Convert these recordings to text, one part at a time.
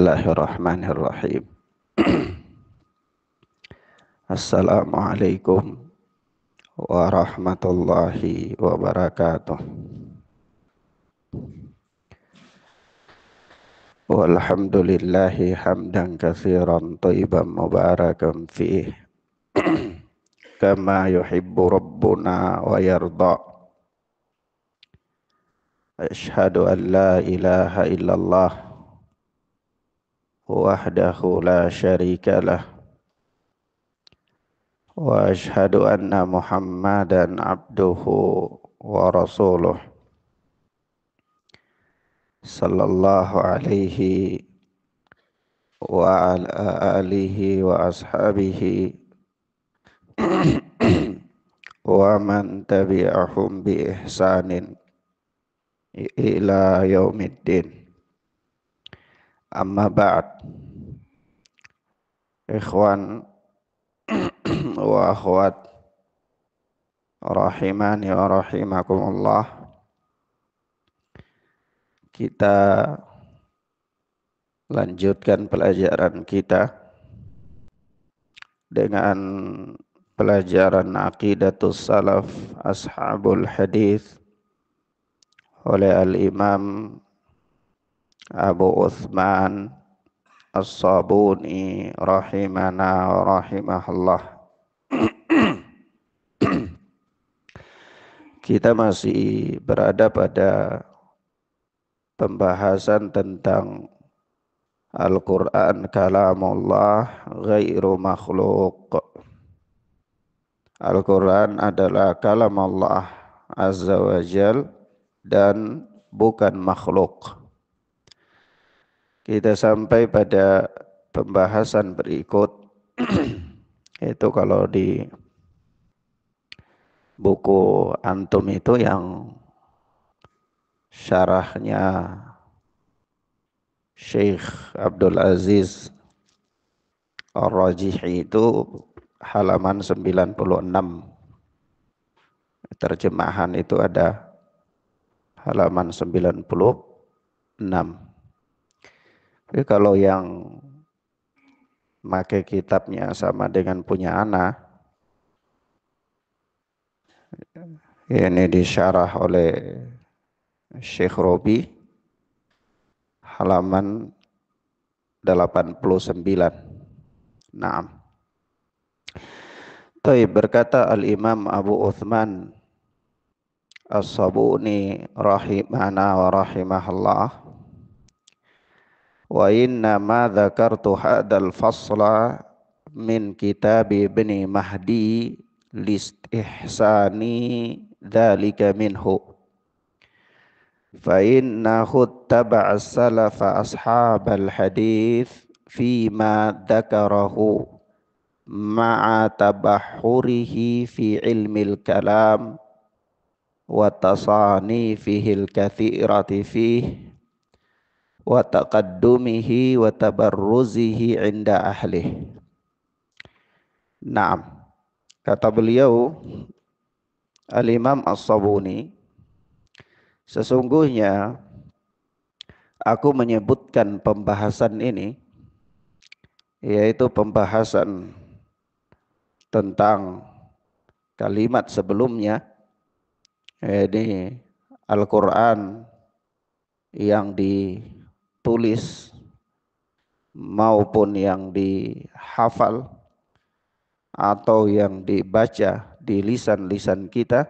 Bismillahirrahmanirrahim. Assalamualaikum warahmatullahi wabarakatuh. Walhamdulillahi hamdan katsiran thayyiban mubarakan fih kama yuhibbu rabbuna wa yarda. Asyhadu an la ilaha illallah wahdahu la syarika lah wa asyhadu anna Muhammadan abduhu wa rasuluh sallallahu alaihi wa ala alihi wa ashabihi wa man tabi'ahum bi ihsanin ila yaumiddin. Amma ba'd. Ikhwan wa akhwat rahimani wa rahimakumullah. Kita lanjutkan pelajaran kita dengan pelajaran Aqidatus Salaf Ashabul Hadis oleh Al-Imam Abu Uthman As-Sabuni rahimana wa rahimahullah. Kita masih berada pada pembahasan tentang Al-Quran kalamullah ghairu makhluk. Al-Quran adalah kalam Allah Azza wa Jal dan bukan makhluk. Kita sampai pada pembahasan berikut, itu kalau di buku antum itu yang syarahnya Syekh Abdul Aziz Ar-Rajihi itu halaman 96. Terjemahan itu ada halaman 96. Tapi kalau yang pakai kitabnya sama dengan punya anak, ini disyarah oleh Syekh Robi halaman 89. Naam. Taib, berkata Al-Imam Abu Uthman As-Sabuni rahimana wa rahimahullah, wa inna ma dzakartu hadzal fasla min kitab Ibni Mahdi listihsani dzalika minhu fa innahu taba'a salafa ashabal hadith fima dzakarahu ma'a tabahhurihi fi ilmil kalam wa tasanifihil katsirati fihi wa taqaddumihi wa tabarruzihi inda ahlih. Naam, kata beliau Al-Imam As-Sabuni, sesungguhnya aku menyebutkan pembahasan ini, yaitu pembahasan tentang kalimat sebelumnya, ini Al-Quran yang ditulis maupun yang dihafal atau yang dibaca di lisan-lisan kita,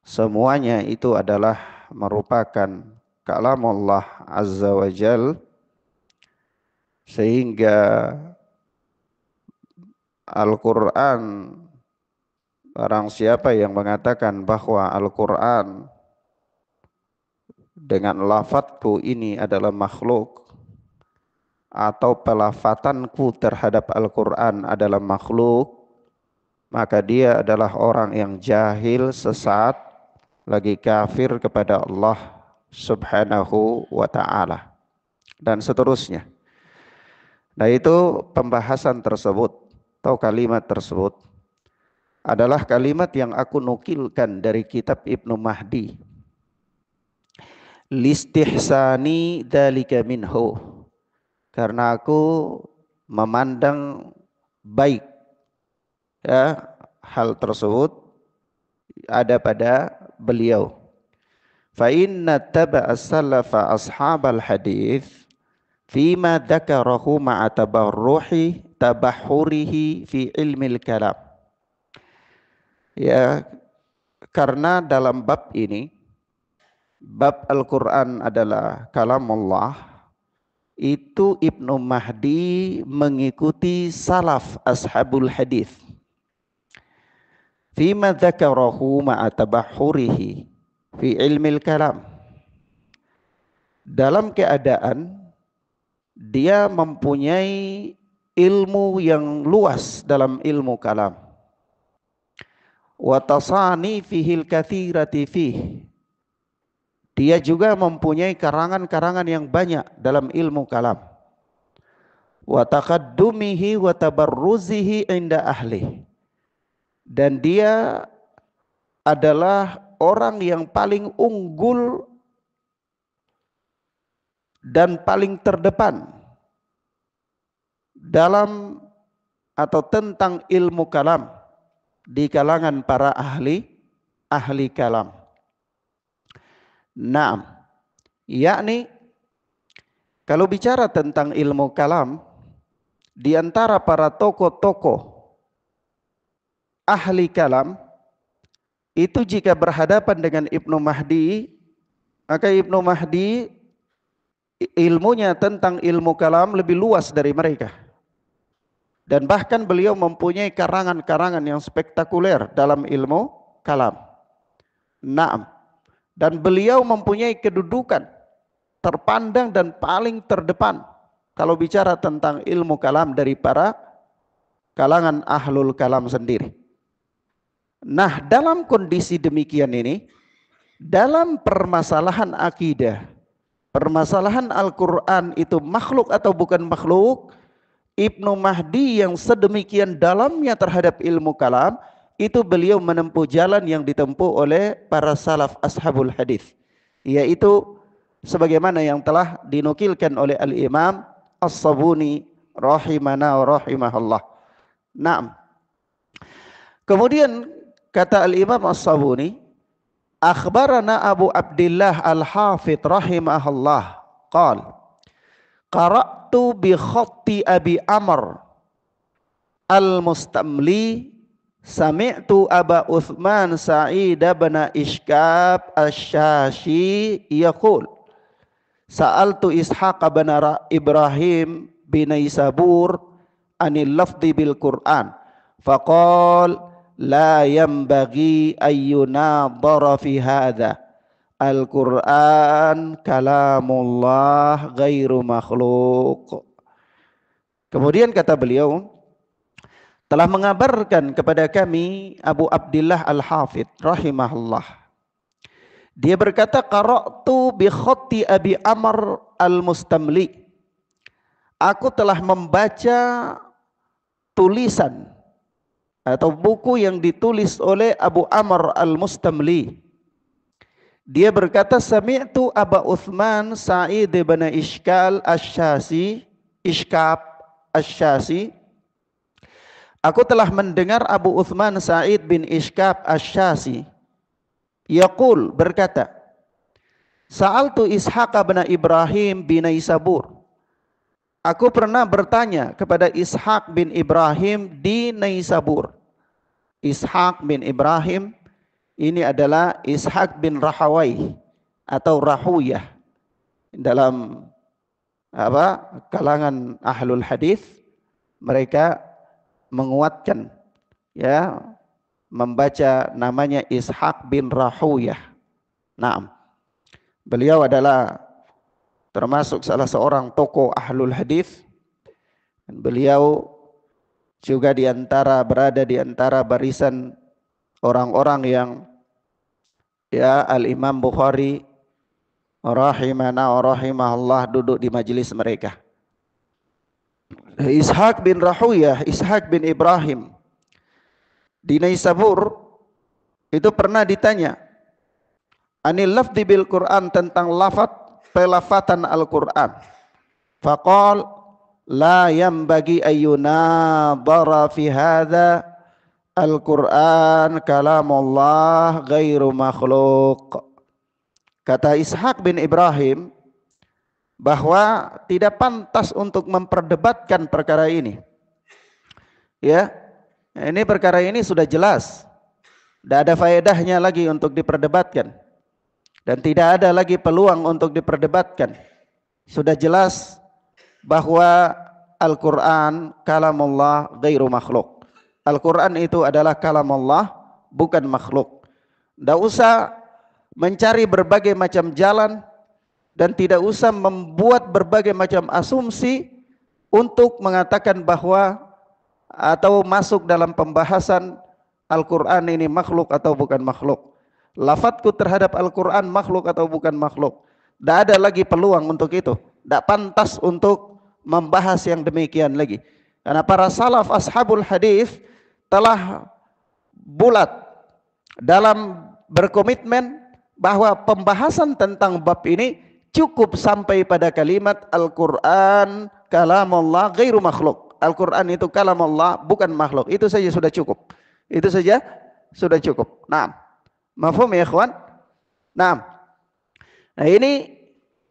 semuanya itu adalah merupakan kalamullah Azza wa Jal, sehingga Al-Quran, barang siapa yang mengatakan bahwa Al-Quran dengan lafadzku ini adalah makhluk, atau pelafatanku terhadap Al-Quran adalah makhluk, maka dia adalah orang yang jahil, sesat, lagi kafir kepada Allah Subhanahu wa ta'ala, dan seterusnya. Nah, itu pembahasan tersebut atau kalimat tersebut adalah kalimat yang aku nukilkan dari kitab Ibnu Mahdi. Listihsani dzalika minhu, karena aku memandang baik ya hal tersebut ada pada beliau. Fa inna taba'a salafa ashabal hadis fima dzakarahu ma'a tabahhurihi fi ilmil kalam. Ya, karena dalam bab ini, bab Al-Quran adalah kalamullah, itu Ibnu Mahdi mengikuti salaf ashabul hadis. Fima dzakarahu ma'a tabahhurihi fi ilmil kalam. Dalam keadaan dia mempunyai ilmu yang luas dalam ilmu kalam. Wa tasani fihil katsirati fih. Dia juga mempunyai karangan-karangan yang banyak dalam ilmu kalam. Wa taqaddumihi wa tabarruzihi inda ahli. Dan dia adalah orang yang paling unggul dan paling terdepan dalam atau tentang ilmu kalam di kalangan para ahli kalam. Naam, yakni kalau bicara tentang ilmu kalam, di antara para tokoh-tokoh ahli kalam itu jika berhadapan dengan Ibnu Mahdi, maka Ibnu Mahdi ilmunya tentang ilmu kalam lebih luas dari mereka. Dan bahkan beliau mempunyai karangan-karangan yang spektakuler dalam ilmu kalam. Naam. Dan beliau mempunyai kedudukan terpandang dan paling terdepan kalau bicara tentang ilmu kalam dari para kalangan ahlul kalam sendiri. Nah, dalam kondisi demikian ini, dalam permasalahan akidah, permasalahan Al-Quran itu makhluk atau bukan makhluk, Ibnu Mahdi yang sedemikian dalamnya terhadap ilmu kalam, itu beliau menempuh jalan yang ditempuh oleh para salaf ashabul hadis, yaitu sebagaimana yang telah dinukilkan oleh Al-Imam As-Sabuni rahimana wa rahimahullah. Naam. Kemudian kata Al-Imam As-Sabuni, akhbarana Abu Abdillah Al-Hafidh rahimahullah qala qara'tu bi khatti Abi Amr Al-Mustamli sami'tu Aba Uthman Sa'id bin Ishkab Asy-Syashi yaqul sa'altu Ishaq bin Ibrahim bin Isabur anil lafzi bil Qur'an faqal la yanbaghi ayyunadhara fi hadha Al-Quran kalamullah ghairu makhluk. Kemudian kata beliau, telah mengabarkan kepada kami Abu Abdillah Al-Hafidh rahimahullah. Dia berkata, qara'tu bi khatti Abi Amr Al-Mustamli. Aku telah membaca tulisan atau buku yang ditulis oleh Abu Amr Al-Mustamli. Dia berkata, sami'tu Aba Uthman Sa'id bin Ishkab Asy-Syashi. Aku telah mendengar Abu Uthman Sa'id bin Ishkab Asy-Syashi yaqul berkata, sa'altu Ishaq bin Ibrahim bin Naisabur. Aku pernah bertanya kepada Ishaq bin Ibrahim di Naisabur. Ishaq bin Ibrahim ini adalah Ishaq bin Rahawai atau Rahuyah dalam kalangan ahlul hadis. Mereka menguatkan ya membaca namanya Ishaq bin Rahuyah. Naam. Beliau adalah termasuk salah seorang tokoh ahlul hadis. Beliau juga berada di antara barisan orang-orang yang ya Al-Imam Bukhari rahimana wa rahimahullah duduk di majelis mereka. Ishaq bin Rahuyah, Ishaq bin Ibrahim di Naisabur itu pernah ditanya anil lafzi bil Quran, tentang pelafatan Al-Quran. Faqal, la yanbaghi ayyunadhara fi hadza Al-Quran kalamullah ghairu makhluk. Kata Ishaq bin Ibrahim bahwa tidak pantas untuk memperdebatkan perkara ini. Ya, ini perkara ini sudah jelas. Tidak ada faedahnya lagi untuk diperdebatkan. Dan tidak ada lagi peluang untuk diperdebatkan. Sudah jelas bahwa Al-Quran kalamullah ghairu makhluk. Al-Quran itu adalah kalam Allah, bukan makhluk. Tidak usah mencari berbagai macam jalan dan tidak usah membuat berbagai macam asumsi untuk mengatakan bahwa atau masuk dalam pembahasan Al-Quran ini makhluk atau bukan makhluk. Lafadzku terhadap Al-Quran makhluk atau bukan makhluk. Tidak ada lagi peluang untuk itu. Tidak pantas untuk membahas yang demikian lagi. Karena para salaf ashabul hadis telah bulat dalam berkomitmen bahwa pembahasan tentang bab ini cukup sampai pada kalimat Al-Quran kalamullah ghairu makhluk. Al-Quran itu kalamullah, bukan makhluk. Itu saja sudah cukup. Itu saja sudah cukup. Nah, mafhum ya ikhwan? Nah, ini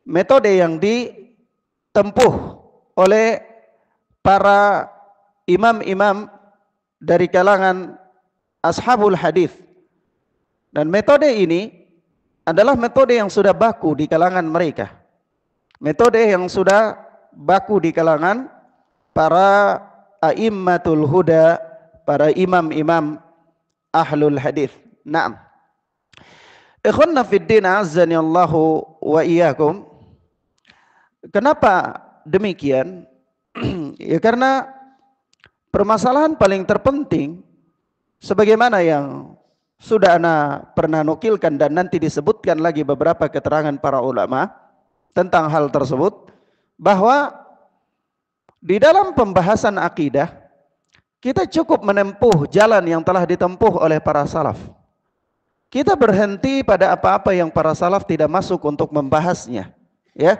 metode yang ditempuh oleh para imam-imam dari kalangan ashabul hadis. Dan metode ini adalah metode yang sudah baku di kalangan mereka. Metode yang sudah baku di kalangan para a'immatul huda, para imam-imam ahlul hadis. Naam. Ikhwanna fid din azzani Allahu wa iyyakum. Kenapa demikian? Ya karena permasalahan paling terpenting sebagaimana yang sudah ana pernah nukilkan dan nanti disebutkan lagi beberapa keterangan para ulama tentang hal tersebut, bahwa di dalam pembahasan akidah kita cukup menempuh jalan yang telah ditempuh oleh para salaf. Kita berhenti pada apa-apa yang para salaf tidak masuk untuk membahasnya, ya.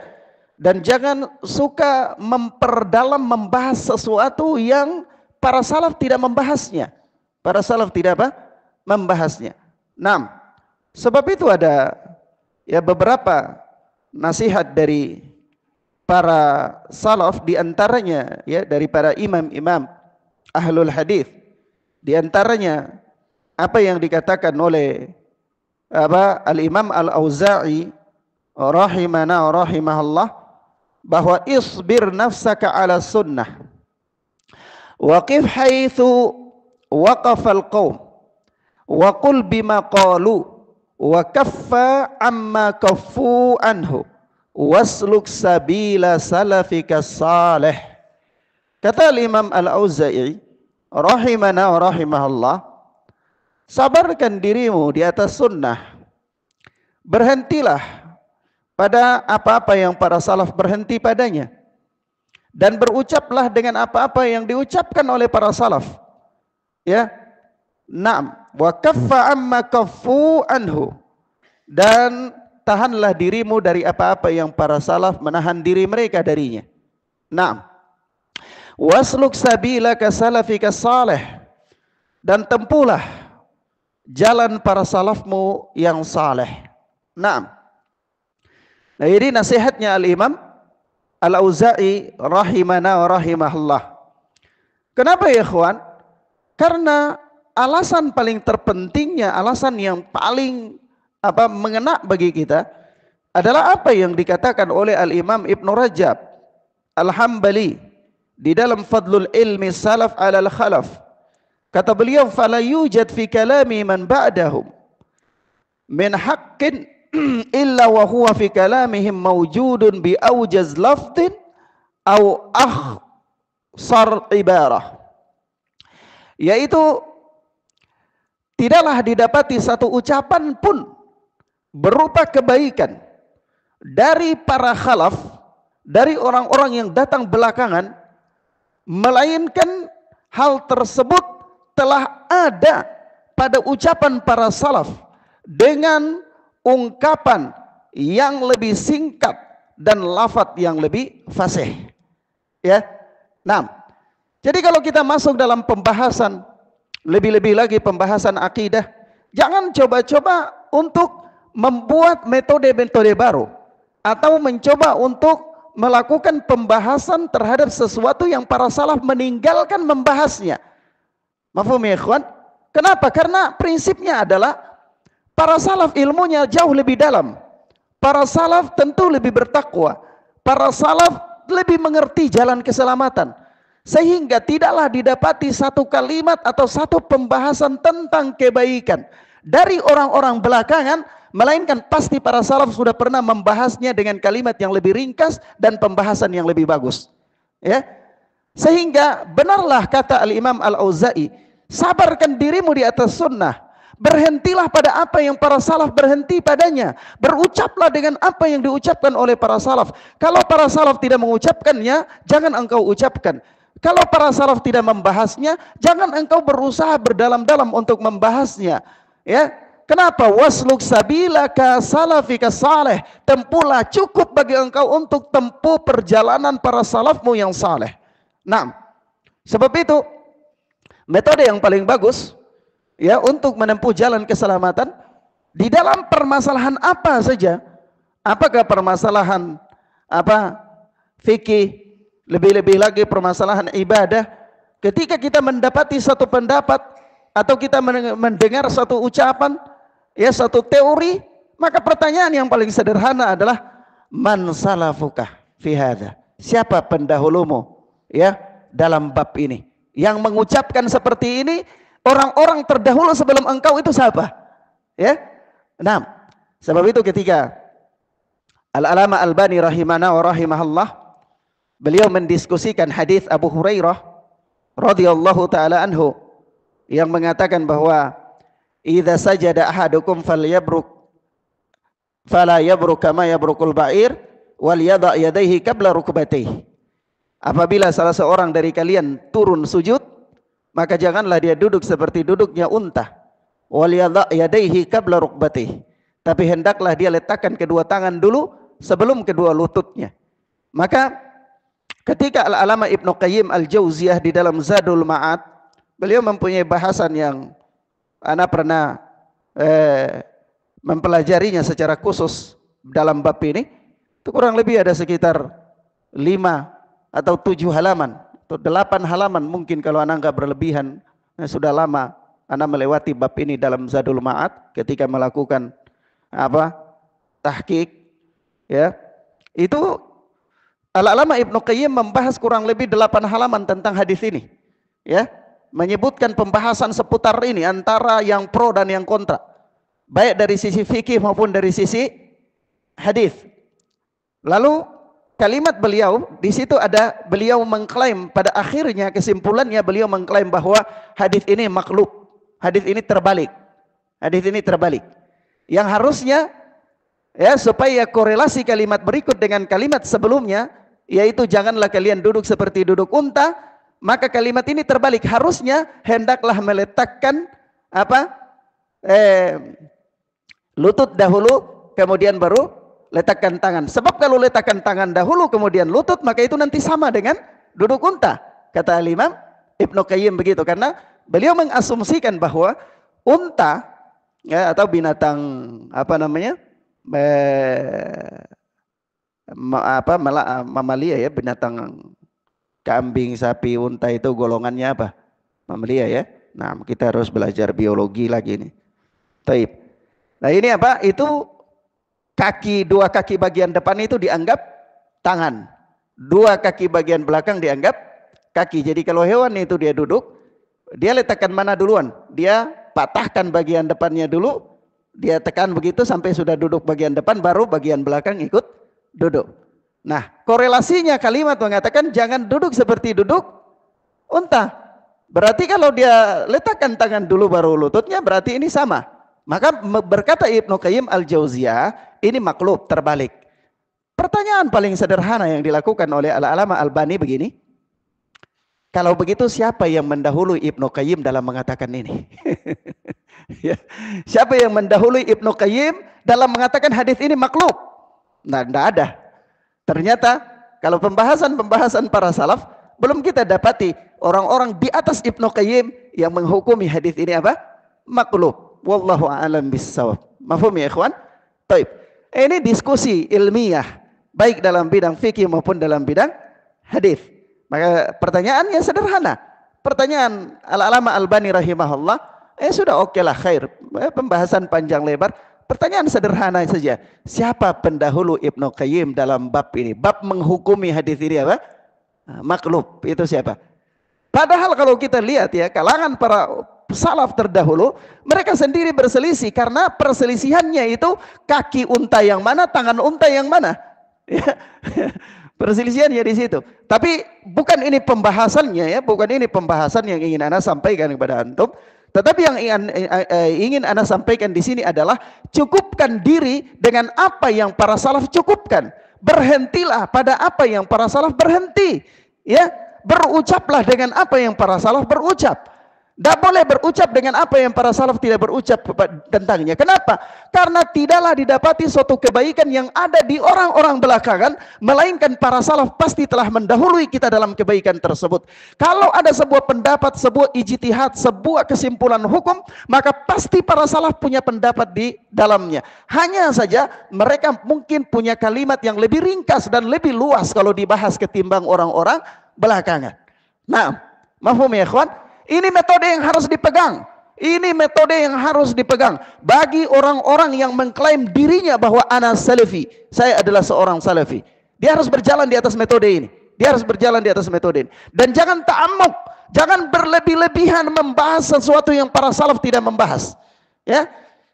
Dan jangan suka memperdalam membahas sesuatu yang para salaf tidak membahasnya. Para salaf tidak apa? Membahasnya. Nah, sebab itu ada ya beberapa nasihat dari para salaf, di antaranya ya dari para imam-imam ahlul hadis. Di antaranya apa yang dikatakan oleh Al-Imam Al-Auza'i rahimana wa rahimahullah, bahwa isbir nafsaka ala sunnah waqif haitsu waqafal qaum wa qul bima qalu wa kaffa amma kaffu anhu wasluk sabila salafika salih. Kata Imam Al-Auza'i rahimana wa rahimahullah, sabarkan dirimu di atas sunnah, berhentilah pada apa-apa yang para salaf berhenti padanya, dan berucaplah dengan apa-apa yang diucapkan oleh para salaf. Ya, na'am, wa kaffa amma kaffu anhu, dan tahanlah dirimu dari apa-apa yang para salaf menahan diri mereka darinya. Na'am, wasluk sabilaka salafika salih, dan tempuhlah jalan para salafmu yang saleh. Na'am. Nah, ini nasihatnya Al-Imam Al-Auza'i rahimana wa rahimahullah. Kenapa ya ikhwan? Karena alasan paling terpentingnya, alasan yang paling mengena bagi kita adalah apa yang dikatakan oleh Al-Imam Ibn Rajab Al-Hambali di dalam Fadlul Ilmi Salaf alal Khalaf. Kata beliau, fala yujad fi kalami man ba'dahum min haqqin illa wa huwa fi kalamihim mawjudun bi awjaz lafdin aw akhsar ibarah. Yaitu tidaklah didapati satu ucapan pun berupa kebaikan dari para khalaf, dari orang-orang yang datang belakangan, melainkan hal tersebut telah ada pada ucapan para salaf dengan ungkapan yang lebih singkat dan lafaz yang lebih fasih. Ya, Nah, jadi kalau kita masuk dalam pembahasan, lebih-lebih lagi pembahasan akidah, jangan coba-coba untuk membuat metode-metode baru atau mencoba untuk melakukan pembahasan terhadap sesuatu yang para salaf meninggalkan membahasnya. Mafhum ya ikhwan? Kenapa? Karena prinsipnya adalah para salaf ilmunya jauh lebih dalam. Para salaf tentu lebih bertakwa. Para salaf lebih mengerti jalan keselamatan. Sehingga tidaklah didapati satu kalimat atau satu pembahasan tentang kebaikan dari orang-orang belakangan, melainkan pasti para salaf sudah pernah membahasnya dengan kalimat yang lebih ringkas dan pembahasan yang lebih bagus. Ya, sehingga benarlah kata Al-Imam Al-Auza'i, sabarkan dirimu di atas sunnah, berhentilah pada apa yang para salaf berhenti padanya, berucaplah dengan apa yang diucapkan oleh para salaf. Kalau para salaf tidak mengucapkannya, jangan engkau ucapkan. Kalau para salaf tidak membahasnya, jangan engkau berusaha berdalam-dalam untuk membahasnya. Ya, kenapa? Wasluk sabilaka salafika saleh. Tempuhlah, cukup bagi engkau untuk tempuh perjalanan para salafmu yang saleh. Nah, sebab itu metode yang paling bagus ya untuk menempuh jalan keselamatan di dalam permasalahan apa saja. Apakah permasalahan fikih, lebih-lebih lagi permasalahan ibadah. Ketika kita mendapati satu pendapat atau kita mendengar satu ucapan, ya satu teori, maka pertanyaan yang paling sederhana adalah man salafuka fi hadza? Siapa pendahulumu ya dalam bab ini? Yang mengucapkan seperti ini, orang-orang terdahulu sebelum engkau itu siapa? Ya. Nah, sebab itu ketika Al-Alama Albani rahimana wa rahimahullah, beliau mendiskusikan hadis Abu Hurairah radhiyallahu taala anhu yang mengatakan bahwa idza sajada ahadukum falyabruk fala yabruk kama yabrukul ba'ir wal yada' yadayhi qabla rukbatayhi. Apabila salah seorang dari kalian turun sujud, maka janganlah dia duduk seperti duduknya unta. Wal yada' yadayhi qabla rukbatayhi. Tapi hendaklah dia letakkan kedua tangan dulu sebelum kedua lututnya. Maka ketika Al-Alama Ibnu Qayyim Al-Jauziyah di dalam Zadul Ma'ad, beliau mempunyai bahasan yang ana pernah mempelajarinya secara khusus dalam bab ini. Itu kurang lebih ada sekitar 5 atau 7 halaman atau 8 halaman mungkin kalau ana enggak berlebihan. Sudah lama ana melewati bab ini dalam Zadul Ma'ad ketika melakukan tahqiq ya. Itu Al-Alama Ibnu Qayyim membahas kurang lebih 8 halaman tentang hadis ini. Ya, menyebutkan pembahasan seputar ini antara yang pro dan yang kontra. Baik dari sisi fikih maupun dari sisi hadis. Lalu kalimat beliau di situ ada beliau mengklaim pada akhirnya kesimpulannya beliau mengklaim bahwa hadis ini makhluk. Hadis ini terbalik. Hadis ini terbalik. Yang harusnya ya supaya korelasi kalimat berikut dengan kalimat sebelumnya, yaitu janganlah kalian duduk seperti duduk unta, maka kalimat ini terbalik. Harusnya hendaklah meletakkan lutut dahulu kemudian baru letakkan tangan. Sebab kalau letakkan tangan dahulu kemudian lutut, maka itu nanti sama dengan duduk unta, kata Imam Ibnu Qayyim begitu. Karena beliau mengasumsikan bahwa unta ya, atau binatang mamalia ya, binatang kambing, sapi, unta itu golongannya apa? Mamalia ya. Nah, kita harus belajar biologi lagi nih. Taib. Nah, ini apa? Itu dua kaki bagian depan itu dianggap tangan. Dua kaki bagian belakang dianggap kaki. Jadi kalau hewan itu dia duduk, dia letakkan mana duluan? Dia patahkan bagian depannya dulu, dia tekan begitu sampai sudah duduk bagian depan, baru bagian belakang ikut duduk. Nah, korelasinya kalimat mengatakan jangan duduk seperti duduk unta. Berarti kalau dia letakkan tangan dulu baru lututnya, berarti ini sama. Maka berkata Ibnu Qayyim Al-Jauziyah, ini makhluk terbalik. Pertanyaan paling sederhana yang dilakukan oleh Al-Alama Albani begini, kalau begitu siapa yang mendahului Ibnu Qayyim dalam mengatakan ini? Ya. Siapa yang mendahului Ibnu Qayyim dalam mengatakan hadis ini makhluk? Nah, tidak ada. Ternyata kalau pembahasan para salaf belum kita dapati orang-orang di atas Ibnu Qayyim yang menghukumi hadis ini apa? Maqlub. Wallahu a'lam bissawab. Mafhum ya ikhwan? Taib. Ini diskusi ilmiah baik dalam bidang fikih maupun dalam bidang hadis. Maka pertanyaannya sederhana. Pertanyaan Al-Alama Albani rahimahullah, sudah oke lah khair. Pembahasan panjang lebar. Pertanyaan sederhana saja. Siapa pendahulu Ibnu Qayyim dalam bab ini? Bab menghukumi hadis ini apa? Maqlub. Itu siapa? Padahal kalau kita lihat ya, kalangan para salaf terdahulu, mereka sendiri berselisih karena perselisihannya itu kaki unta yang mana, tangan unta yang mana. Ya. Perselisihannya di situ. Tapi bukan ini pembahasannya ya, bukan ini pembahasan yang ingin Ana sampaikan kepada antum. Tetapi yang ingin Ana sampaikan di sini adalah cukupkan diri dengan apa yang para salaf cukupkan. Berhentilah pada apa yang para salaf berhenti. Ya, berucaplah dengan apa yang para salaf berucap. Tidak boleh berucap dengan apa yang para salaf tidak berucap tentangnya. Kenapa? Karena tidaklah didapati suatu kebaikan yang ada di orang-orang belakangan, melainkan para salaf pasti telah mendahului kita dalam kebaikan tersebut. Kalau ada sebuah pendapat, sebuah ijtihad, sebuah kesimpulan hukum, maka pasti para salaf punya pendapat di dalamnya. Hanya saja mereka mungkin punya kalimat yang lebih ringkas dan lebih luas kalau dibahas ketimbang orang-orang belakangan. Nah, mafhum ya ikhwan? Ini metode yang harus dipegang. Ini metode yang harus dipegang bagi orang-orang yang mengklaim dirinya bahwa ana salafi. Saya adalah seorang salafi. Dia harus berjalan di atas metode ini. Dia harus berjalan di atas metode ini. Dan jangan ta'ammuk, jangan berlebih-lebihan membahas sesuatu yang para salaf tidak membahas. Ya.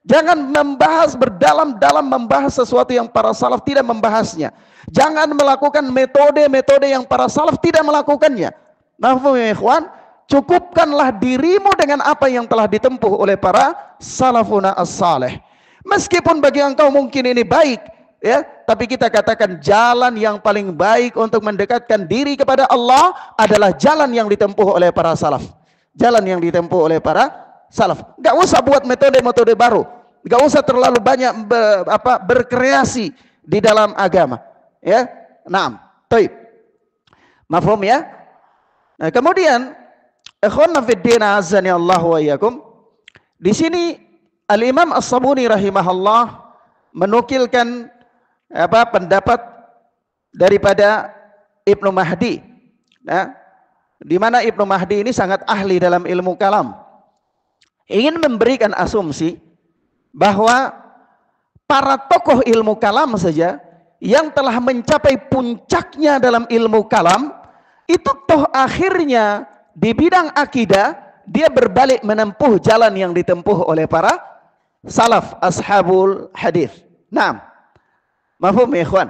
Jangan membahas berdalam-dalam membahas sesuatu yang para salaf tidak membahasnya. Jangan melakukan metode-metode yang para salaf tidak melakukannya. Mafhum ya ikhwan? Cukupkanlah dirimu dengan apa yang telah ditempuh oleh para salafuna as-saleh. Meskipun bagi engkau mungkin ini baik, ya, tapi kita katakan jalan yang paling baik untuk mendekatkan diri kepada Allah adalah jalan yang ditempuh oleh para salaf. Jalan yang ditempuh oleh para salaf. Gak usah buat metode-metode baru. Gak usah terlalu banyak berkreasi di dalam agama. Ya, naam. Taib. Mafhum ya? Nah, kemudian ikhwanna fid din azani Allah wa iyyakum. Di sini Al-Imam As-Sabuni rahimahullah menukilkan pendapat daripada Ibnu Mahdi. Nah, di mana Ibnu Mahdi ini sangat ahli dalam ilmu kalam. Ingin memberikan asumsi bahwa para tokoh ilmu kalam saja yang telah mencapai puncaknya dalam ilmu kalam itu toh akhirnya di bidang akidah dia berbalik menempuh jalan yang ditempuh oleh para salaf ashabul hadis. Nah, mafhum ya ikhwan?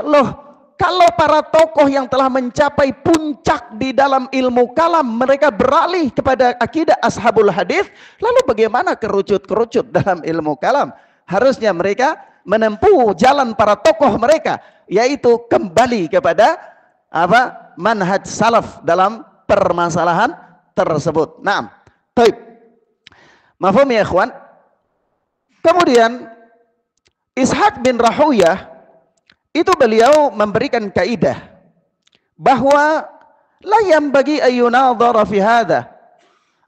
Loh, kalau para tokoh yang telah mencapai puncak di dalam ilmu kalam mereka beralih kepada akidah ashabul hadis, lalu bagaimana kerucut-kerucut dalam ilmu kalam? Harusnya mereka menempuh jalan para tokoh mereka, yaitu kembali kepada manhaj salaf dalam permasalahan tersebut. Naam. Baik. Mafhum ya ikhwan? Kemudian Ishaq bin Rahuyah itu beliau memberikan kaidah bahwa la yanbaghi ayyunadhara fi hadha.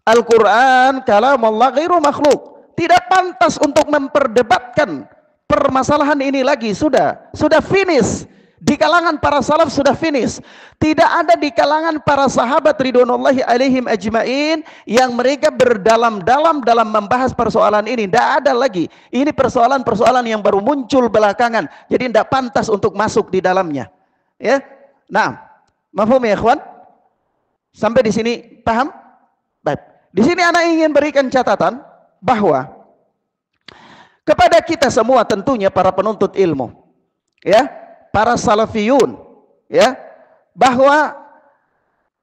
Al-Qur'an kalamullah ghairu makhluk. Tidak pantas untuk memperdebatkan permasalahan ini lagi. Sudah finish. Di kalangan para salaf sudah finish. Tidak ada di kalangan para sahabat ridwanullahi alaihim ajmain yang mereka berdalam-dalam dalam membahas persoalan ini. Tidak ada lagi. Ini persoalan-persoalan yang baru muncul belakangan. Jadi tidak pantas untuk masuk di dalamnya. Ya. Nah, mafhum ya ikhwan? Sampai di sini paham? Baik. Di sini ana ingin berikan catatan bahwa kepada kita semua tentunya para penuntut ilmu, ya, para salafiyun, ya, bahwa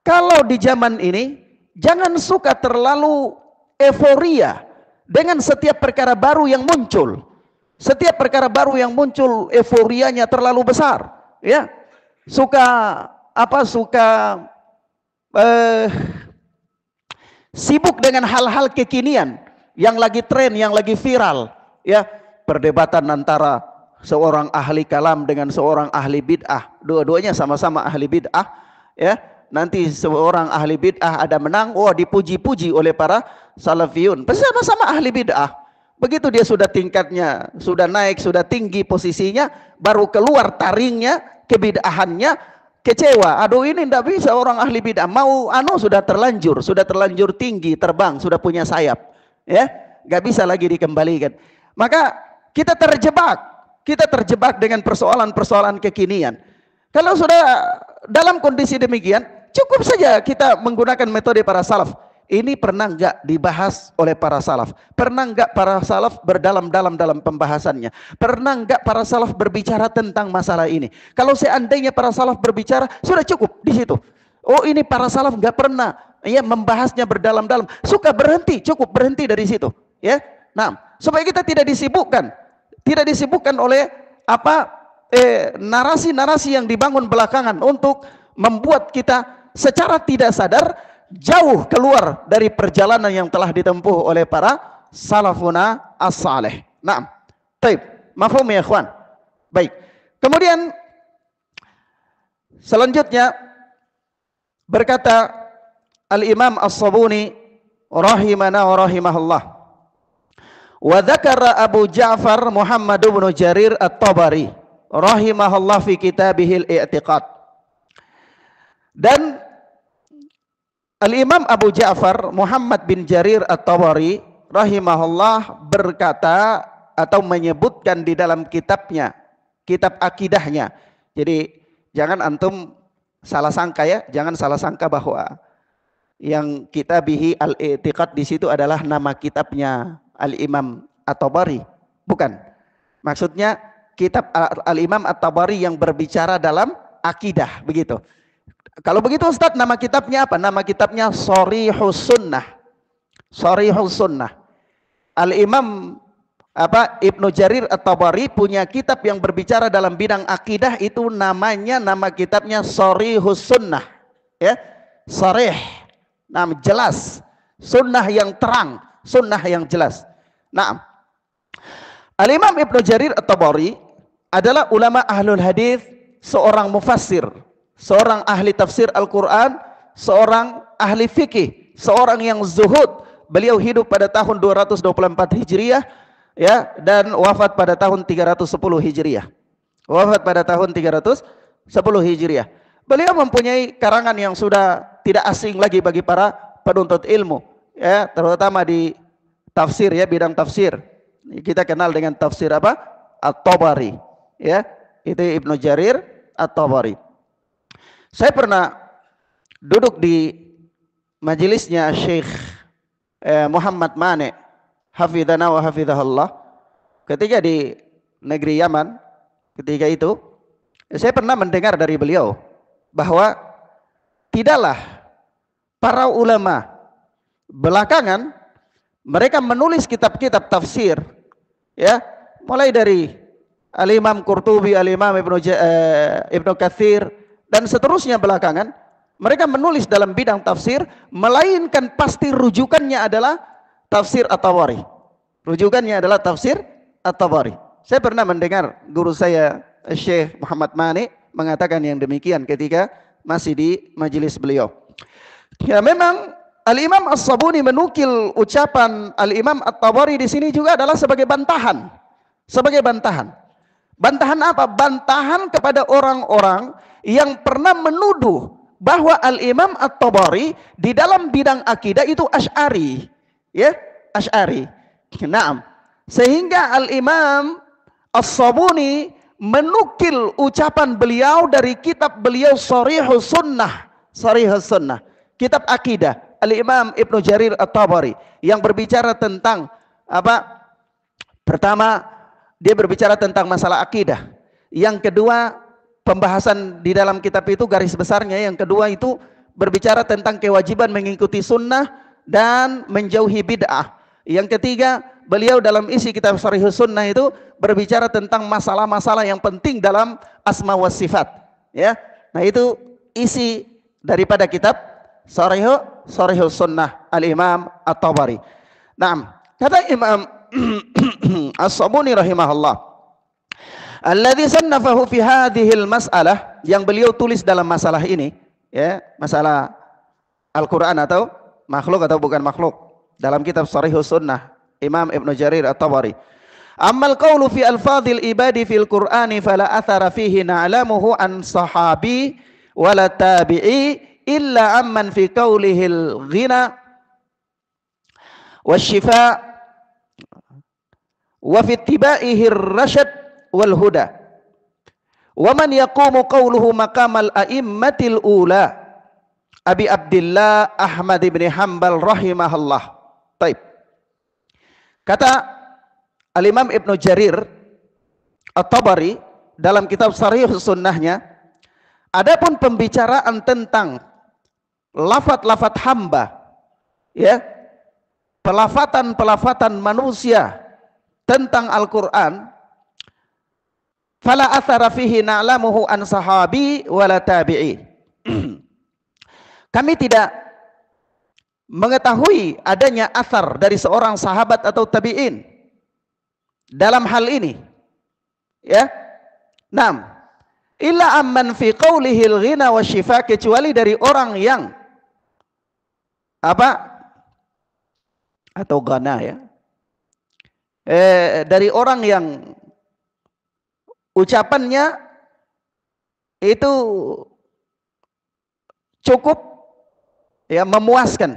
kalau di zaman ini jangan suka terlalu euforia dengan setiap perkara baru yang muncul. Setiap perkara baru yang muncul euforianya terlalu besar, ya. Suka sibuk dengan hal-hal kekinian yang lagi tren, yang lagi viral, ya, perdebatan antara seorang ahli kalam dengan seorang ahli bid'ah, dua-duanya sama-sama ahli bid'ah, ya. nanti seorang ahli bid'ah ada menang, wah dipuji-puji oleh para salafiyun. Bersama-sama ahli bid'ah. Begitu dia sudah tingkatnya, sudah naik, sudah tinggi posisinya, baru keluar taringnya, kebid'ahannya, kecewa. Aduh ini tidak bisa orang ahli bid'ah. Mau sudah terlanjur tinggi, terbang, sudah punya sayap. Ya, nggak bisa lagi dikembalikan. Maka kita terjebak dengan persoalan-persoalan kekinian. Kalau sudah dalam kondisi demikian, cukup saja kita menggunakan metode para salaf. Ini pernah nggak dibahas oleh para salaf? Pernah nggak para salaf berdalam-dalam dalam pembahasannya? Pernah nggak para salaf berbicara tentang masalah ini? Kalau seandainya para salaf berbicara, sudah cukup di situ. Oh ini para salaf nggak pernah ya membahasnya berdalam-dalam. Suka berhenti, cukup berhenti dari situ. Ya, nah supaya kita tidak disibukkan oleh narasi-narasi yang dibangun belakangan untuk membuat kita secara tidak sadar jauh keluar dari perjalanan yang telah ditempuh oleh para salafuna as-saleh. Naam. Baik, mafhum ya ikhwan? Baik. Kemudian selanjutnya berkata Al-Imam As-Sabuni rahimana wa rahimahullah. Wa dzakara Abu Ja'far Muhammad bin Jarir At-Tabari rahimahullah fi kitabihil I'tiqad. Dan Al-Imam Abu Ja'far Muhammad bin Jarir At-Tabari rahimahullah berkata atau menyebutkan di dalam kitabnya, kitab akidahnya. Jadi jangan antum salah sangka ya, jangan salah sangka bahwa yang kitabihi al-i'tiqad di situ adalah nama kitabnya Al-Imam At-Tabari. Bukan. Maksudnya kitab Al-Imam At-Tabari yang berbicara dalam akidah, begitu. Kalau begitu Ustaz, nama kitabnya apa? Nama kitabnya Sharihus Sunnah. Sharihus Sunnah. Al-Imam Ibnu Jarir At-Tabari punya kitab yang berbicara dalam bidang akidah, itu nama kitabnya Sharihus Sunnah. Ya, sharih. Nama jelas. Sunnah yang terang, sunnah yang jelas. Nah, Al-Imam Ibnu Jarir At-Tabari adalah ulama ahlul hadis, seorang mufassir, seorang ahli tafsir Al-Quran, seorang ahli fikih, seorang yang zuhud. Beliau hidup pada tahun 224 Hijriah ya, dan wafat pada tahun 310 Hijriah. Wafat pada tahun 310 Hijriah. Beliau mempunyai karangan yang sudah tidak asing lagi bagi para penuntut ilmu ya, terutama di tafsir ya, bidang tafsir. Kita kenal dengan tafsir apa? At-Tabari ya. Itu Ibnu Jarir At-Tabari. Saya pernah duduk di majelisnya Syekh Muhammad Mane hafidhana wa hafidhahullah ketika di negeri Yaman. Ketika itu saya pernah mendengar dari beliau bahwa tidaklah para ulama belakangan mereka menulis kitab-kitab tafsir ya, mulai dari Al-Imam Qurtubi, Al-Imam Ibnu Katsir dan seterusnya belakangan, mereka menulis dalam bidang tafsir, melainkan pasti rujukannya adalah tafsir At-Tabari. Rujukannya adalah tafsir At-Tabari. Saya pernah mendengar guru saya Syekh Muhammad Mani mengatakan yang demikian ketika masih di majelis beliau. Ya memang Al-Imam As-Sabuni menukil ucapan Al-Imam At-Tabari di sini juga adalah sebagai bantahan. Sebagai bantahan. Bantahan apa? Bantahan kepada orang-orang yang pernah menuduh bahwa Al-Imam At-Tabari di dalam bidang akidah itu Asy'ari. Ya, Asy'ari. Naam. Sehingga Al-Imam As-Sabuni menukil ucapan beliau dari kitab beliau Sharihus Sunnah. Sharihus Sunnah. Kitab akidah Al-Imam Ibnu Jarir At-Tabari yang berbicara tentang apa? Pertama, dia berbicara tentang masalah akidah. Yang kedua, pembahasan di dalam kitab itu garis besarnya, yang kedua itu berbicara tentang kewajiban mengikuti sunnah dan menjauhi bid'ah. Yang ketiga, beliau dalam isi kitab Sharihus Sunnah itu berbicara tentang masalah-masalah yang penting dalam asma wa sifat. Ya, nah itu isi daripada kitab Sharihus Sunnah Al-Imam At-Tabari. Nah, kata Imam As-Sabuni rahimahullah, alladzi sannafahu fi hadhil mas'alah, yang beliau tulis dalam masalah ini, ya, masalah Al-Quran atau makhluk atau bukan makhluk. Dalam kitab Sharihus Sunnah Imam Ibnu Jarir At-Tabari. Ammal qawlu fi alfadhil ibadi fil Qur'ani fala athara fihi na'lamuhu an sahabi wala tabi'i illa amman fi qawlihil ghina wasyifa wa fi ittibaihi ar-rasyad wal huda. Wa man yaqumu qawluhu maqamal a'immatil ula Abi Abdillah Ahmad bin Hanbal rahimahullah. Baik. Kata Al-Imam Ibnu Jarir At-Tabari dalam kitab Sharihus Sunnahnya, adapun pembicaraan tentang lafat-lafat hamba, ya, pelafatan manusia tentang Al-Quran, fala athara fihi na'lamuhu an sahabi wala tabi'i. Kami tidak mengetahui adanya athar dari seorang sahabat atau tabi'in dalam hal ini, ya. Naam, illa amman fi qaulihil ghina wasyifa, kecuali dari orang yang apa atau ghana, ya, dari orang yang ucapannya itu cukup, ya, memuaskan,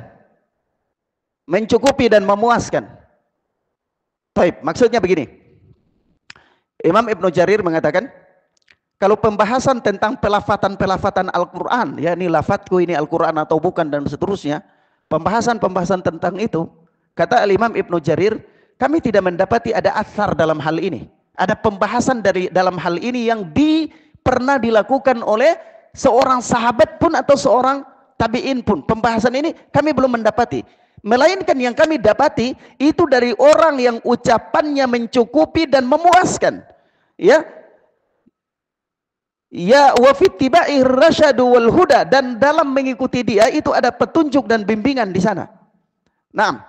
mencukupi dan memuaskan. Baik, maksudnya begini. Imam Ibnu Jarir mengatakan, kalau pembahasan tentang pelafatan Al-Quran, ya, ini lafadzku, ini Al-Quran atau bukan, dan seterusnya, pembahasan tentang itu, kata Imam Ibnu Jarir, kami tidak mendapati ada athar dalam hal ini. Ada pembahasan dari dalam hal ini yang pernah dilakukan oleh seorang sahabat pun atau seorang tabi'in pun. Pembahasan ini kami belum mendapati. Melainkan yang kami dapati itu dari orang yang ucapannya mencukupi dan memuaskan, ya, ya, wa fittiba'i rasyadu wal huda, dan dalam mengikuti dia itu ada petunjuk dan bimbingan di sana. Nah,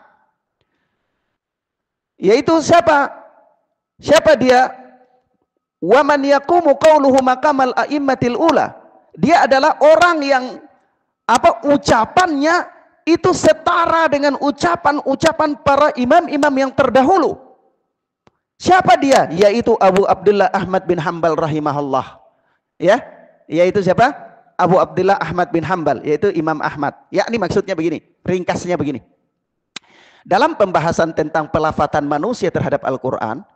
yaitu siapa dia? Wa man yaqumu qawluhu maqamal a'immatil ula, dia adalah orang yang ucapannya itu setara dengan ucapan para imam-imam yang terdahulu. Siapa dia? Yaitu Abu Abdullah Ahmad bin Hanbal rahimahullah. Ya, yaitu siapa? Abu Abdullah Ahmad bin Hanbal, yaitu Imam Ahmad. Yakni maksudnya begini, ringkasnya begini. Dalam pembahasan tentang pelafatan manusia terhadap Al-Quran,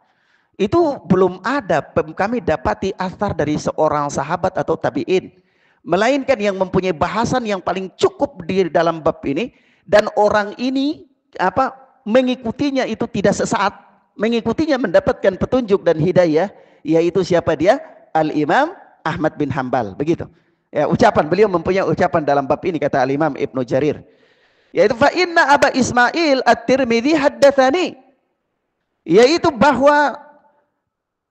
itu belum ada kami dapati athar dari seorang sahabat atau tabi'in. Melainkan yang mempunyai bahasan yang paling cukup di dalam bab ini, dan orang ini mengikutinya itu tidak sesaat, mengikutinya mendapatkan petunjuk dan hidayah, yaitu siapa dia? Al-Imam Ahmad bin Hanbal. Begitu, ya, ucapan beliau mempunyai ucapan dalam bab ini, kata Al-Imam Ibnu Jarir, yaitu fa inna Aba Ismail At-Tirmidzi haddatsani, yaitu bahwa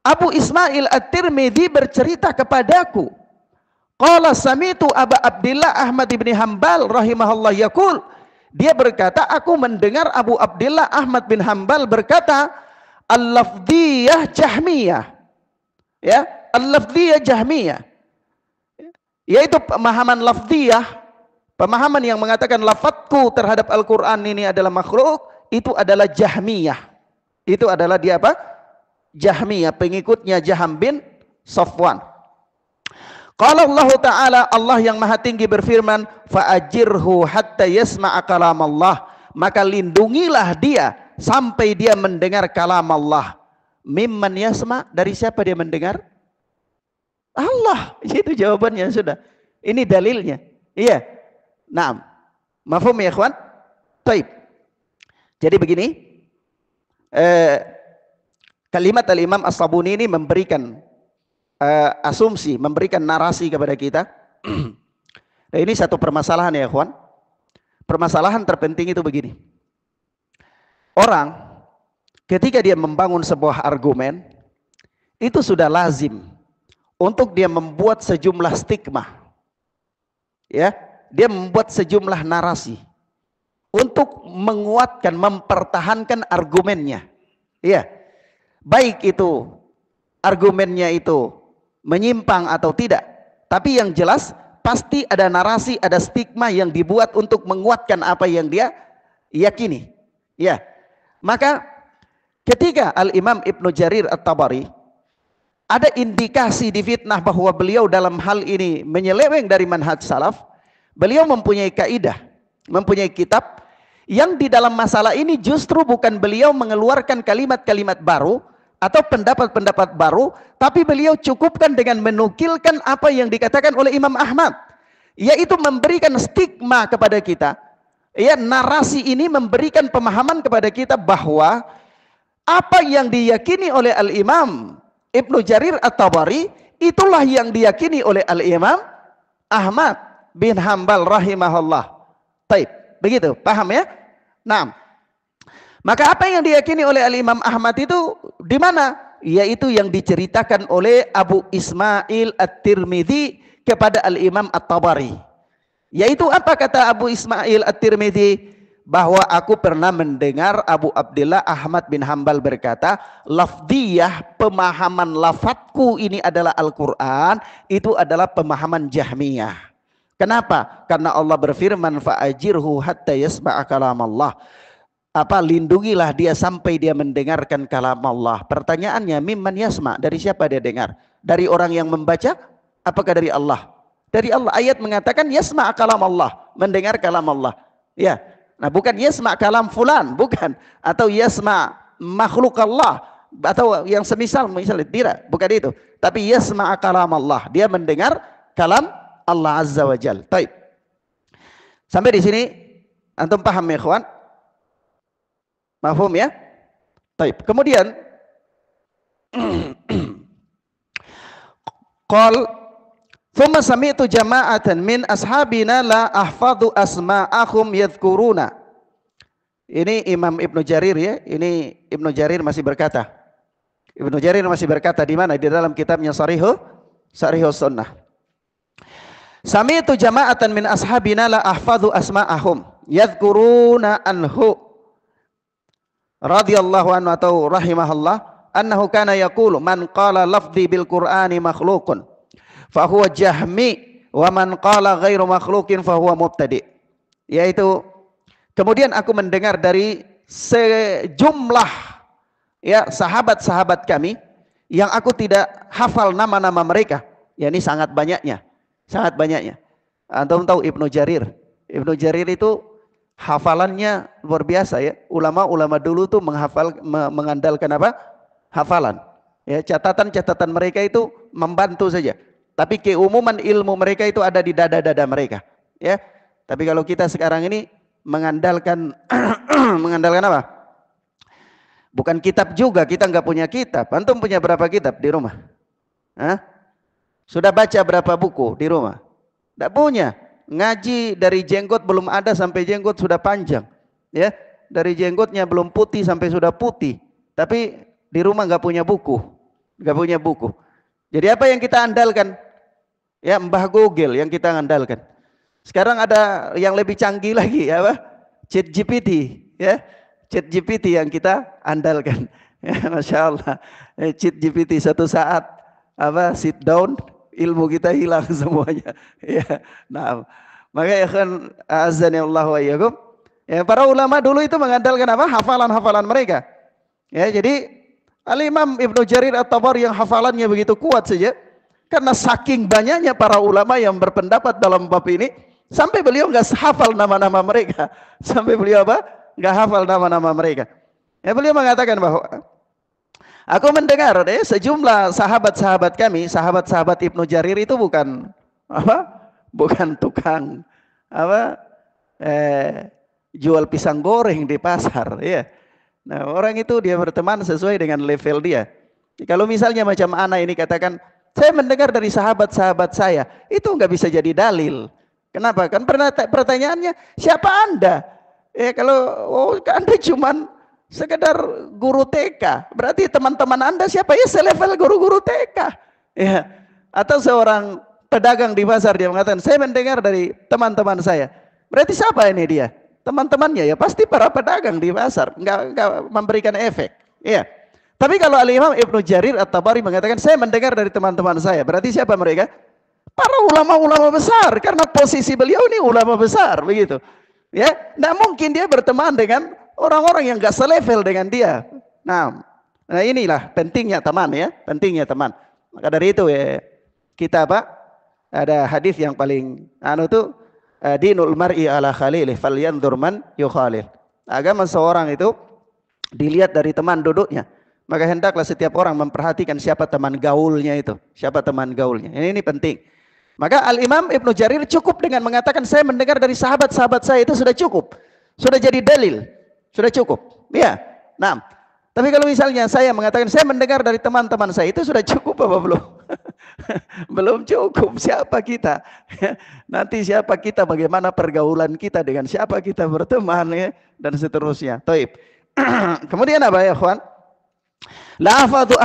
Abu Ismail At-Tirmidzi bercerita kepadaku. Qala samitu Aba Abdillah Ahmad bin Hanbal rahimahullah yaqul, dia berkata, aku mendengar Abu Abdillah Ahmad bin Hanbal berkata, al-lafdhiyah jahmiyah, ya, al-lafdhiyah jahmiyah, yaitu pemahaman lafdhiyah, pemahaman yang mengatakan lafadzku terhadap Al-Quran ini adalah makhluk, itu adalah jahmiyah. Itu adalah dia apa? Jahmiyah, pengikutnya Jaham bin Safwan. Qala Allah Ta'ala, Allah yang maha tinggi berfirman, fa'ajirhu hatta yasma'a kalam Allah, maka lindungilah dia sampai dia mendengar kalam Allah. Mimman yasma', dari siapa dia mendengar? Allah. Itu jawabannya sudah. Ini dalilnya. Iya. Naam. Mafhum ya ikhwan? Taib. Jadi begini, kalimat Al-Imam As-Sabuni ini memberikan asumsi, memberikan narasi kepada kita. Nah, ini satu permasalahan ya ikhwan. Permasalahan terpenting itu begini. Orang ketika dia membangun sebuah argumen, itu sudah lazim untuk dia membuat sejumlah stigma. Ya, dia membuat sejumlah narasi untuk menguatkan, mempertahankan argumennya. Iya. Baik itu argumennya itu menyimpang atau tidak, tapi yang jelas pasti ada narasi, ada stigma yang dibuat untuk menguatkan apa yang dia yakini. Ya. Maka ketika Al-Imam Ibnu Jarir At-Tabari ada indikasi di fitnah bahwa beliau dalam hal ini menyeleweng dari manhaj salaf, beliau mempunyai kaidah, mempunyai kitab yang di dalam masalah ini justru bukan beliau mengeluarkan kalimat-kalimat baru atau pendapat-pendapat baru, tapi beliau cukupkan dengan menukilkan apa yang dikatakan oleh Imam Ahmad, yaitu memberikan stigma kepada kita. Ya, narasi ini memberikan pemahaman kepada kita bahwa apa yang diyakini oleh Al-Imam Ibnu Jarir At-Tabari itulah yang diyakini oleh Al-Imam Ahmad bin Hambal rahimahullah. Baik, begitu, paham ya? Nah, maka apa yang diyakini oleh Al-Imam Ahmad itu di mana? Yaitu yang diceritakan oleh Abu Ismail At-Tirmidzi kepada Al-Imam At-Tabari. Yaitu apa kata Abu Ismail At-Tirmidzi? Bahwa aku pernah mendengar Abu Abdullah Ahmad bin Hambal berkata, lafdiyah, pemahaman lafadku ini adalah Al-Quran, itu adalah pemahaman Jahmiyah. Kenapa? Karena Allah berfirman, fa'ajirhu hatta yasma'a kalam Allah. Lindungilah dia sampai dia mendengarkan kalam Allah. Pertanyaannya, mimman yasma', dari siapa dia dengar? Dari orang yang membaca? Apakah dari Allah? Dari Allah. Ayat mengatakan yasma' kalam Allah, mendengar kalam Allah. Ya. Nah, bukan yasma' kalam fulan, bukan. Atau yasma' makhluk Allah, atau yang misalnya tidak, bukan itu. Tapi yasma' kalam Allah, dia mendengar kalam Allah Azza wa Jal. Baik. Sampai di sini antum paham ya, ikhwan? Mafhum ya? Baik. Kemudian qal thumma sami'tu jama'atan min ashabina la ahfadhu asma'ahum yadhkuruna. Ini Imam Ibnu Jarir ya, ini Ibnu Jarir masih berkata. Ibnu Jarir masih berkata di mana? Di dalam kitabnya Sharihus Sunnah. Sami'tu jama'atan min ashabina la ahfadhu asma'ahum yadhkuruna anhu radhiyallahu anhu atau rahimahullah annahu kana yaqulu man qala lafzi bil Qur'ani makhluqun fahuwa jahmi wa man qala ghairu makhluqin fahuwa mubtadi. Yaitu kemudian aku mendengar dari sejumlah ya sahabat-sahabat kami yang aku tidak hafal nama-nama mereka. Ya, ini sangat banyaknya. Sangat banyaknya. Antum tahu Ibnu Jarir. Ibnu Jarir itu hafalannya luar biasa ya. Ulama-ulama dulu tuh mengandalkan apa? Hafalan. Ya, catatan-catatan mereka itu membantu saja. Tapi keumuman ilmu mereka itu ada di dada-dada mereka. Ya. Tapi kalau kita sekarang ini mengandalkan mengandalkan apa? Bukan kitab juga, kita nggak punya kitab. Antum punya berapa kitab di rumah? Hah? Sudah baca berapa buku di rumah? Tidak punya. Ngaji dari jenggot belum ada sampai jenggot sudah panjang. Ya, dari jenggotnya belum putih sampai sudah putih. Tapi di rumah nggak punya buku, nggak punya buku. Jadi apa yang kita andalkan? Ya, Mbah Google yang kita andalkan. Sekarang ada yang lebih canggih lagi, apa? ChatGPT, ya, ChatGPT yang kita andalkan. Ya, Masya Allah, ChatGPT satu saat apa sit down, ilmu kita hilang semuanya. Ya, nah, maka ya kan azan ya Allah wa iyyakum. Ya, para ulama dulu itu mengandalkan apa? Hafalan-hafalan mereka. Ya, jadi Al-Imam Ibnu Jarir At-Tabari yang hafalannya begitu kuat saja, karena saking banyaknya para ulama yang berpendapat dalam bab ini, sampai beliau nggak hafal nama-nama mereka. Sampai beliau apa? Nggak hafal nama-nama mereka. Ya, beliau mengatakan bahwa aku mendengar deh sejumlah sahabat-sahabat kami, sahabat-sahabat Ibnu Jarir itu bukan apa? Bukan tukang apa? Jual pisang goreng di pasar, ya. Nah, orang itu dia berteman sesuai dengan level dia. Kalau misalnya macam anak ini katakan, saya mendengar dari sahabat-sahabat saya, itu nggak bisa jadi dalil. Kenapa? Kan pertanyaannya, siapa Anda? Ya, kalau Anda cuman sekedar guru TK, berarti teman-teman Anda siapa? Ya selevel guru-guru TK. Ya. Atau seorang pedagang di pasar dia mengatakan, saya mendengar dari teman-teman saya. Berarti siapa ini dia? Teman-temannya ya pasti para pedagang di pasar, nggak memberikan efek. Ya. Tapi kalau Al-Imam Ibnu Jarir At-Tabari mengatakan, saya mendengar dari teman-teman saya, berarti siapa mereka? para ulama-ulama besar, karena posisi beliau ini ulama besar, begitu. Ya, tidak mungkin dia berteman dengan orang-orang yang gak selevel dengan dia. Nah, inilah pentingnya teman ya, pentingnya teman. Maka dari itu ya, kita apa? Ada hadis yang paling tuh dinul mar'i ala khalilih falyanzur man yukhalil. Agama seorang itu dilihat dari teman duduknya. Maka hendaklah setiap orang memperhatikan siapa teman gaulnya itu, siapa teman gaulnya. Ini penting. Maka Al-Imam Ibnu Jarir cukup dengan mengatakan saya mendengar dari sahabat-sahabat saya itu sudah cukup. Sudah jadi dalil. Sudah cukup. Ya. Nah, tapi kalau misalnya saya mengatakan saya mendengar dari teman-teman saya itu sudah cukup apa belum? Belum cukup. Siapa kita? Nanti siapa kita, bagaimana pergaulan kita, dengan siapa kita berteman ya, dan seterusnya. Taib. Kemudian apa ya, kawan? La hafadhu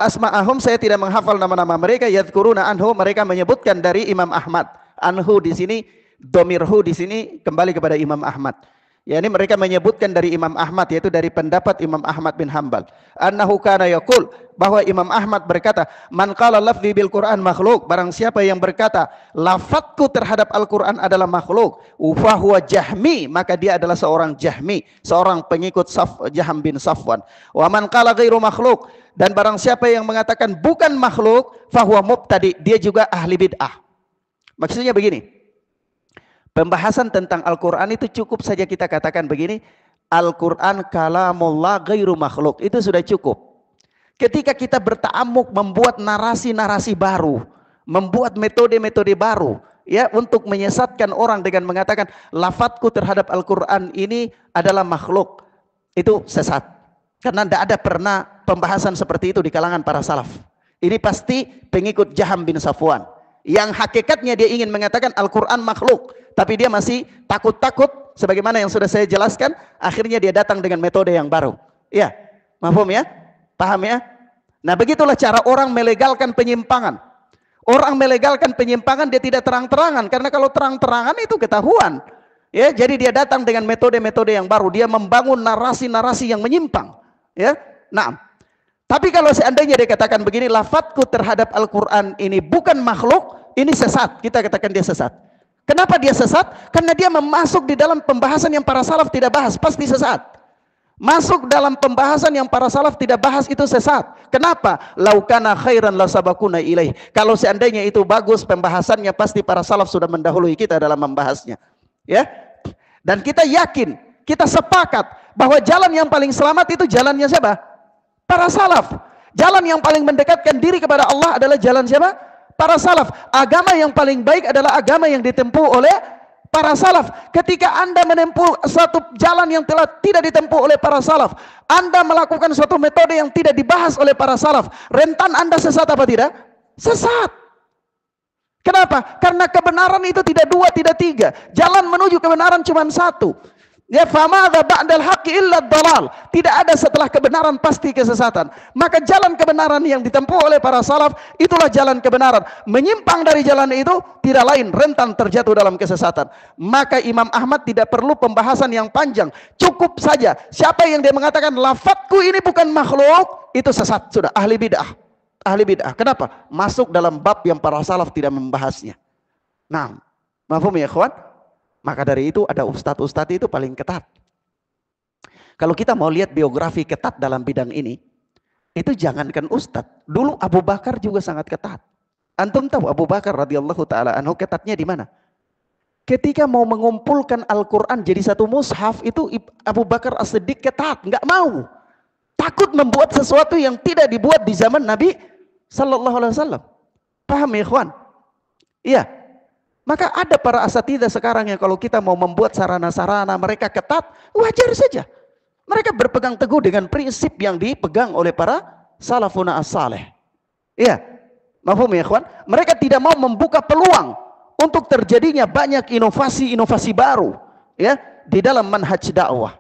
asma'ahum, saya tidak menghafal nama-nama mereka. Yadhkuruna anhu, mereka menyebutkan dari Imam Ahmad. Anhu di sini, domirhu di sini kembali kepada Imam Ahmad. Ya, ini mereka menyebutkan dari Imam Ahmad, yaitu dari pendapat Imam Ahmad bin Hanbal. Annahu kana yaqul, bahwa Imam Ahmad berkata, man qala lafzi bil Quran makhluk, barang siapa yang berkata lafadzku terhadap Al-Quran adalah makhluk, fa huwa jahmi, maka dia adalah seorang jahmi, seorang pengikut Jaham bin Safwan. Wa man qala ghairu makhluk, dan barang siapa yang mengatakan bukan makhluk, fa huwa mubtadi, dia juga ahli bid'ah. Maksudnya begini, pembahasan tentang Al-Quran itu cukup saja kita katakan begini, Al-Quran kalamullah ghairu makhluk, itu sudah cukup. Ketika kita berta'amuk membuat narasi-narasi baru, membuat metode-metode baru, ya, untuk menyesatkan orang dengan mengatakan lafadzku terhadap Al-Quran ini adalah makhluk, itu sesat. Karena tidak ada pernah pembahasan seperti itu di kalangan para salaf. Ini pasti pengikut Jaham bin Safwan, yang hakikatnya dia ingin mengatakan Al-Quran makhluk, tapi dia masih takut-takut, sebagaimana yang sudah saya jelaskan. Akhirnya dia datang dengan metode yang baru. Ya, mahfum ya? Paham ya? Nah, begitulah cara orang melegalkan penyimpangan. Orang melegalkan penyimpangan dia tidak terang-terangan, karena kalau terang-terangan itu ketahuan. Ya, jadi dia datang dengan metode-metode yang baru. Dia membangun narasi-narasi yang menyimpang. Ya, nah. Tapi kalau seandainya dia katakan begini, lafadzku terhadap Al-Quran ini bukan makhluk, ini sesat. Kita katakan dia sesat. Kenapa dia sesat? Karena dia memasuk di dalam pembahasan yang para salaf tidak bahas, pasti sesat. Masuk dalam pembahasan yang para salaf tidak bahas, itu sesat. Kenapa? Laukana khairan la sabakuna ilaih. Kalau seandainya itu bagus pembahasannya, pasti para salaf sudah mendahului kita dalam membahasnya. Ya. Dan kita yakin, kita sepakat bahwa jalan yang paling selamat itu jalannya siapa? Para salaf. Jalan yang paling mendekatkan diri kepada Allah adalah jalan siapa? Para salaf. Agama yang paling baik adalah agama yang ditempuh oleh para salaf. Ketika Anda menempuh satu jalan yang telah tidak ditempuh oleh para salaf, Anda melakukan suatu metode yang tidak dibahas oleh para salaf, rentan Anda sesat apa tidak? Sesat. Kenapa? Karena kebenaran itu tidak dua, tidak tiga. Jalan menuju kebenaran cuma satu. Ya, famadza ba'dal haqqi illa dhalal. Tidak ada setelah kebenaran pasti kesesatan. Maka jalan kebenaran yang ditempuh oleh para salaf itulah jalan kebenaran. Menyimpang dari jalan itu tidak lain rentan terjatuh dalam kesesatan. Maka Imam Ahmad tidak perlu pembahasan yang panjang. Cukup saja siapa yang dia mengatakan lafadzku ini bukan makhluk, itu sesat, sudah ahli bid'ah. Ahli bid'ah. Kenapa? Masuk dalam bab yang para salaf tidak membahasnya. Nah, mafhum ya ikhwan? Maka dari itu ada ustadz-ustadz itu paling ketat. Kalau kita mau lihat biografi ketat dalam bidang ini, itu jangankan ustadz. Dulu Abu Bakar juga sangat ketat. Antum tahu Abu Bakar radhiyallahu taala anhu ketatnya di mana? Ketika mau mengumpulkan Al-Quran jadi satu mushaf, itu Abu Bakar As-Siddiq ketat, nggak mau. Takut membuat sesuatu yang tidak dibuat di zaman Nabi Sallallahu Alaihi Wasallam. Paham ya ikhwan? Iya. Maka ada para asatidzah sekarang yang kalau kita mau membuat sarana-sarana mereka ketat, wajar saja. Mereka berpegang teguh dengan prinsip yang dipegang oleh para salafuna as-saleh. Iya, mafhum ya ikhwan? Mereka tidak mau membuka peluang untuk terjadinya banyak inovasi-inovasi baru, ya, di dalam manhaj dakwah.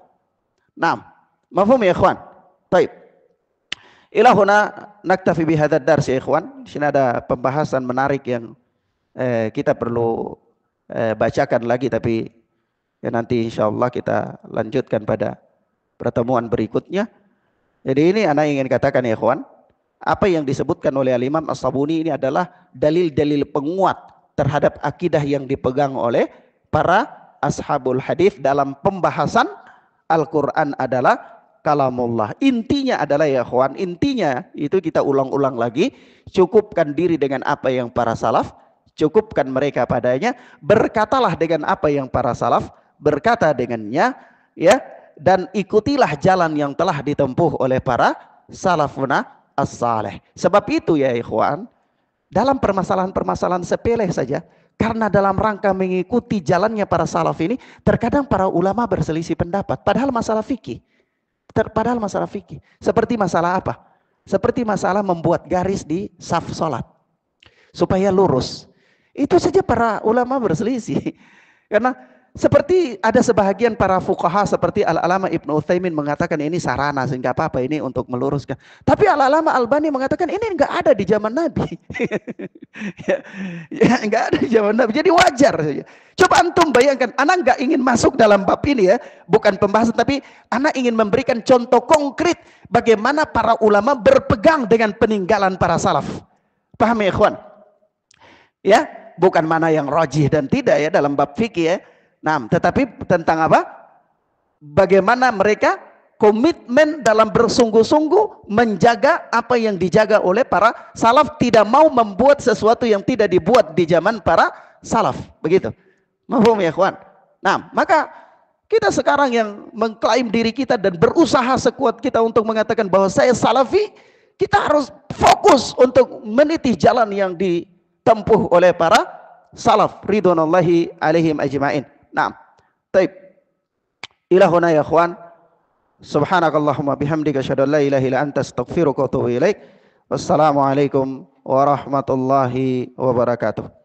Nah, mafhum ya ikhwan? Baik. Ilahuna naktafi bihadzal dars ya ikhwan. Di sini ada pembahasan menarik yang kita perlu bacakan lagi, tapi ya nanti insyaallah kita lanjutkan pada pertemuan berikutnya. Jadi ini anak ingin katakan ya ikhwan, Apa yang disebutkan oleh Al-Imam As-Sabuni ini adalah dalil-dalil penguat terhadap akidah yang dipegang oleh para ashabul hadis dalam pembahasan Al-Quran adalah kalamullah. Intinya adalah ya kawan, intinya itu kita ulang-ulang lagi, cukupkan diri dengan apa yang para salaf, cukupkan mereka padanya, berkatalah dengan apa yang para salaf berkata dengannya, ya, dan ikutilah jalan yang telah ditempuh oleh para salafuna as-saleh. Sebab itu ya ikhwan, dalam permasalahan-permasalahan sepele saja, karena dalam rangka mengikuti jalannya para salaf ini, terkadang para ulama berselisih pendapat, padahal masalah fikih. Seperti masalah apa? Seperti masalah membuat garis di saf salat supaya lurus. Itu saja para ulama berselisih. Karena seperti ada sebahagian para fuqaha seperti Al-Alama Ibnu Utsaimin mengatakan ini sarana sehingga apa ini untuk meluruskan. Tapi Al-Alama Albani mengatakan ini enggak ada di zaman Nabi. Enggak ada di zaman Nabi. Jadi wajar saja. Coba antum bayangkan, anak enggak ingin masuk dalam bab ini ya, bukan pembahasan, tapi anak ingin memberikan contoh konkret bagaimana para ulama berpegang dengan peninggalan para salaf. Paham ya ikhwan? Ya, bukan mana yang rajih dan tidak ya dalam bab fikih ya. Nah, tetapi tentang apa? Bagaimana mereka komitmen dalam bersungguh-sungguh menjaga apa yang dijaga oleh para salaf, tidak mau membuat sesuatu yang tidak dibuat di zaman para salaf. Begitu. Mafhum ya, kawan? Nah, maka kita sekarang yang mengklaim diri kita dan berusaha sekuat kita untuk mengatakan bahwa saya salafi, kita harus fokus untuk meniti jalan yang ditempuh oleh para salaf ridwanullahi alaihim ajma'in. Nah, taib. Ilahuna ya ikhwan. Subhanakallahumma bihamdika asyhadu an la ilaha illa anta astaghfiruka wa atubu ilaik. Wassalamualaikum warahmatullahi wabarakatuh.